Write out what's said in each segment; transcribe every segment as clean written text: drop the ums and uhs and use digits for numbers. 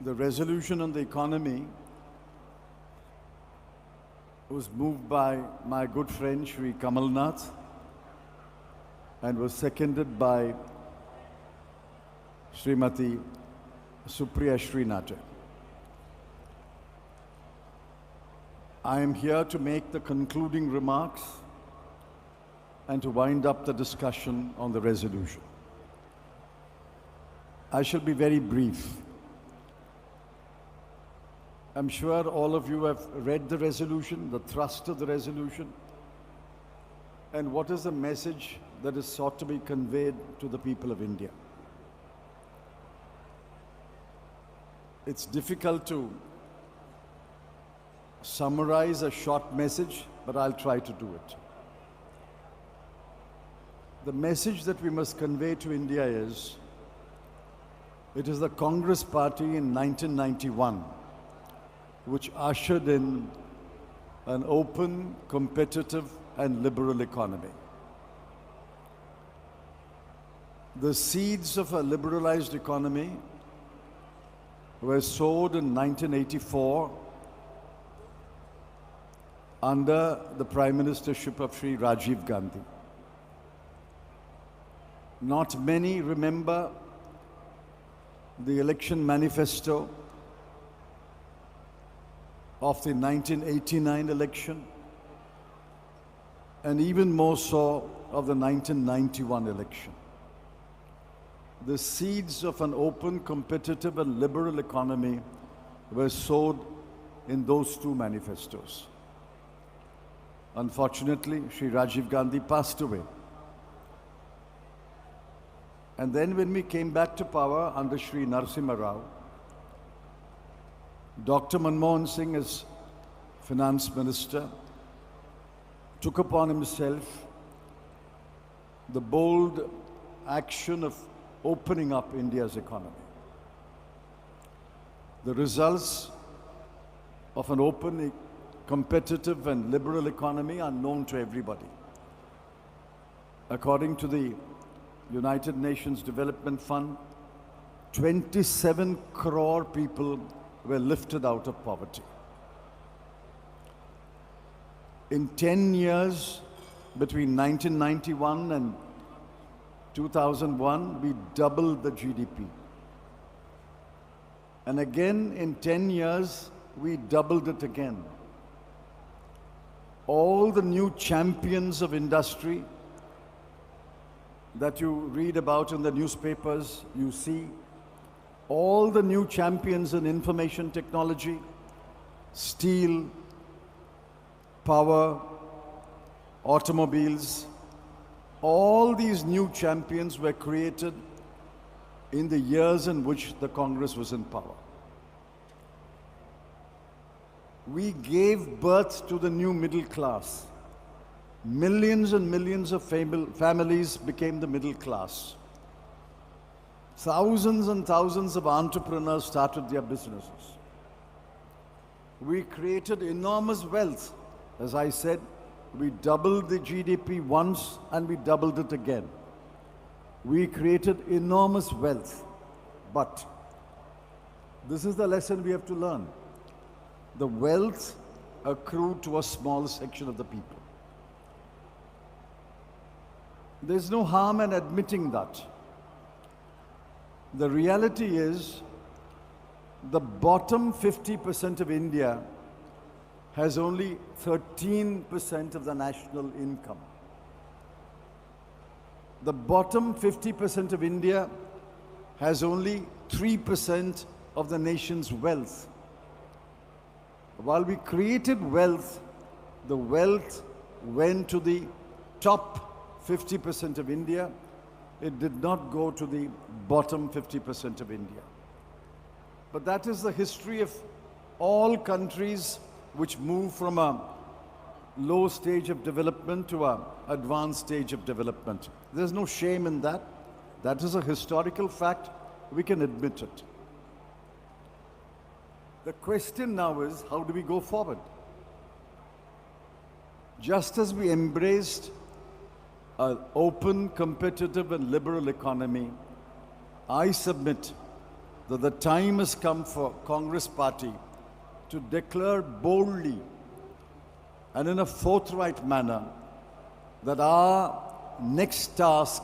The resolution on the economy was moved by my good friend Shri Kamal Nath and was seconded by Srimati Supriya Srinath. I am here to make the concluding remarks and to wind up the discussion on the resolution. I shall be very brief. I'm sure all of you have read the resolution, the thrust of the resolution, and what is the message that is sought to be conveyed to the people of India. It's difficult to summarize a short message, but I'll try to do it. The message that we must convey to India is, it is the Congress Party in 1991 which ushered in an open, competitive, and liberal economy. The seeds of a liberalized economy were sowed in 1984 under the Prime Ministership of Sri Rajiv Gandhi. Not many remember the election manifesto of the 1989 election, and even more so of the 1991 election. The seeds of an open, competitive, and liberal economy were sowed in those two manifestos. Unfortunately, Sri Rajiv Gandhi passed away. And then when we came back to power under Sri Narasimha Rao, Dr. Manmohan Singh, as Finance Minister, took upon himself the bold action of opening up India's economy. The results of an open, competitive, and liberal economy are known to everybody. According to the United Nations Development Fund, 27 crore people were lifted out of poverty. In 10 years, between 1991 and 2001, we doubled the GDP. And again, in 10 years, we doubled it again. All the new champions of industry that you read about in the newspapers, you see, all the new champions in information technology, steel, power, automobiles, all these new champions were created in the years in which the Congress was in power. We gave birth to the new middle class. Millions and millions of families became the middle class. Thousands and thousands of entrepreneurs started their businesses. We created enormous wealth. As I said, we doubled the GDP once and we doubled it again. We created enormous wealth. But this is the lesson we have to learn. The wealth accrued to a small section of the people. There's no harm in admitting that. The reality is, the bottom 50% of India has only 13% of the national income. The bottom 50% of India has only 3% of the nation's wealth. While we created wealth, the wealth went to the top 50% of India. It did not go to the bottom 50% of India. But that is the history of all countries which move from a low stage of development to an advanced stage of development. There's no shame in that. That is a historical fact. We can admit it. The question now is, how do we go forward? Just as we embraced an open, competitive, and liberal economy, I submit that the time has come for Congress Party to declare boldly and in a forthright manner that our next task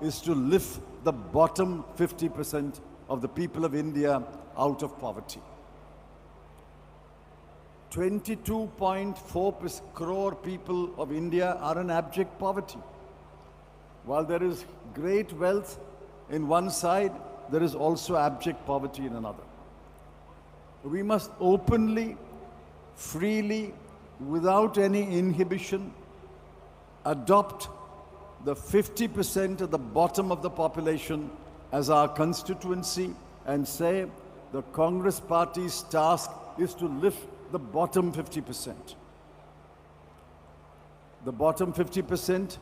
is to lift the bottom 50% of the people of India out of poverty. 22.4 crore people of India are in abject poverty. While there is great wealth in one side, there is also abject poverty in another. We must openly, freely, without any inhibition, adopt the 50% at the bottom of the population as our constituency and say the Congress Party's task is to lift the bottom 50%. The bottom 50%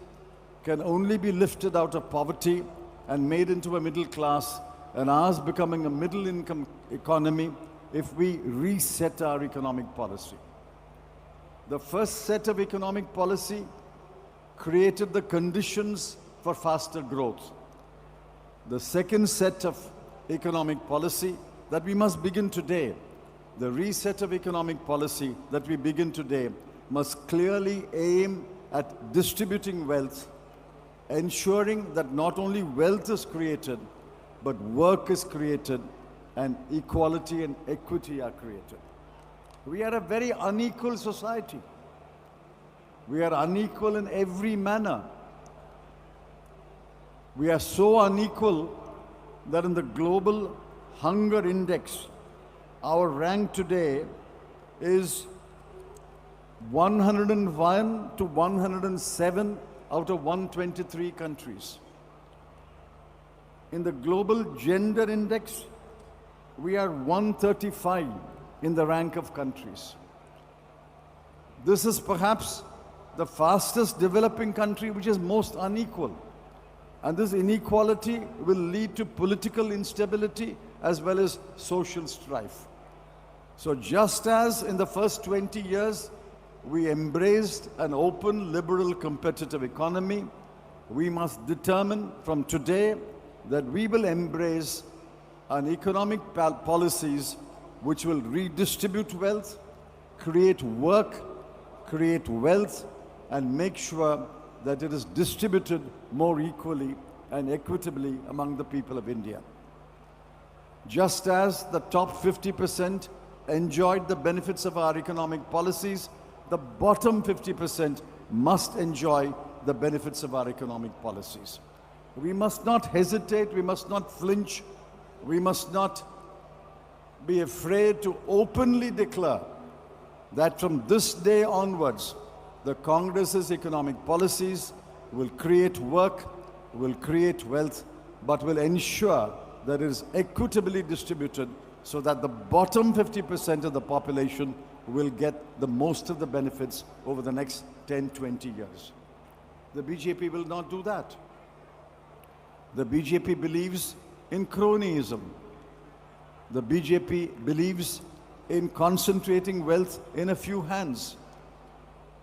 can only be lifted out of poverty and made into a middle class, and ours becoming a middle income economy if we reset our economic policy. The first set of economic policy created the conditions for faster growth. The second set of economic policy that we must begin today, the reset of economic policy that we begin today, must clearly aim at distributing wealth, ensuring that not only wealth is created, but work is created and equality and equity are created. We are a very unequal society. We are unequal in every manner. We are so unequal that in the global hunger index, our rank today is 101 to 107 out of 123 countries. In the global gender index, we are 135 in the rank of countries. This is perhaps the fastest developing country which is most unequal. And this inequality will lead to political instability as well as social strife. So just as in the first 20 years, we embraced an open, liberal, competitive economy, we must determine from today that we will embrace an economic policies which will redistribute wealth, create work, create wealth, and make sure that it is distributed more equally and equitably among the people of India. Just as the top 50% enjoyed the benefits of our economic policies, the bottom 50% must enjoy the benefits of our economic policies. We must not hesitate, we must not flinch, we must not be afraid to openly declare that from this day onwards, the Congress's economic policies will create work, will create wealth, but will ensure that it is equitably distributed so that the bottom 50% of the population will get the most of the benefits over the next 10, 20 years. The BJP will not do that. The BJP believes in cronyism. The BJP believes in concentrating wealth in a few hands.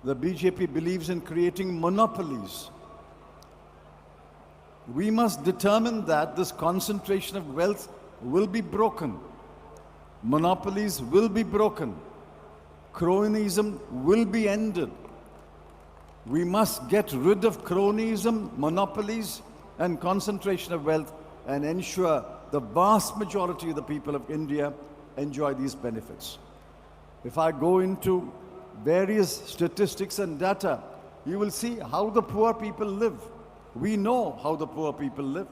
The BJP believes in creating monopolies. We must determine that this concentration of wealth will be broken. Monopolies will be broken. Cronyism will be ended. We must get rid of cronyism, monopolies, and concentration of wealth and ensure the vast majority of the people of India enjoy these benefits. If I go into various statistics and data, you will see how the poor people live. We know how the poor people live.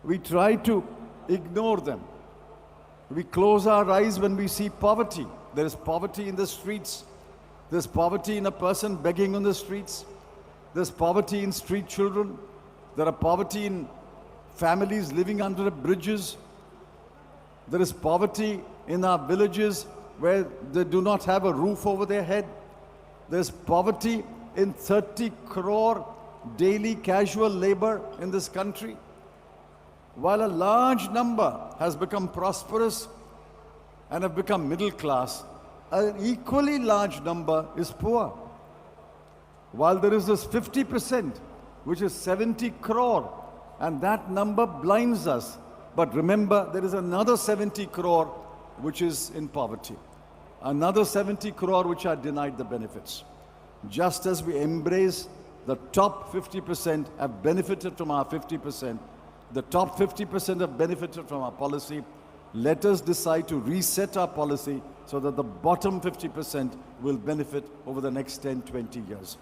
We try to ignore them. We close our eyes when we see poverty. There is poverty in the streets. There's poverty in a person begging on the streets. There's poverty in street children. There are poverty in families living under bridges. There is poverty in our villages where they do not have a roof over their head. There's poverty in 30 crore daily casual labor in this country. While a large number has become prosperous and have become middle class, an equally large number is poor. While there is this 50%, which is 70 crore, and that number blinds us. But remember, there is another 70 crore which is in poverty. Another 70 crore which are denied the benefits. Just as we embrace the top 50% have benefited from our 50%, the top 50% have benefited from our policy. Let us decide to reset our policy so that the bottom 50% will benefit over the next 10, 20 years.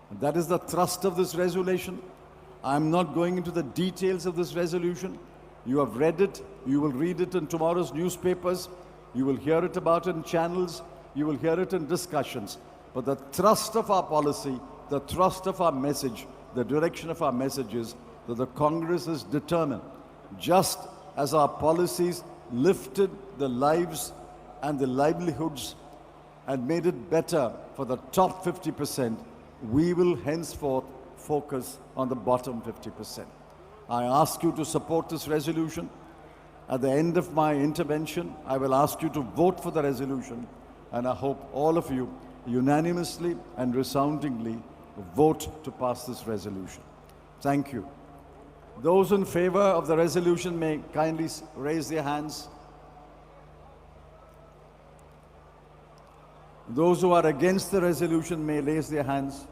And that is the thrust of this resolution. I'm not going into the details of this resolution. You have read it. You will read it in tomorrow's newspapers. You will hear it about in channels. You will hear it in discussions. But the thrust of our policy, the thrust of our message, the direction of our message is that the Congress is determined, just as our policies lifted the lives and the livelihoods and made it better for the top 50%, we will henceforth focus on the bottom 50%. I ask you to support this resolution. At the end of my intervention, I will ask you to vote for the resolution, and I hope all of you unanimously and resoundingly vote to pass this resolution. Thank you. Those in favor of the resolution may kindly raise their hands. Those who are against the resolution may raise their hands.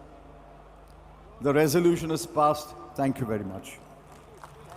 The resolution is passed. Thank you very much.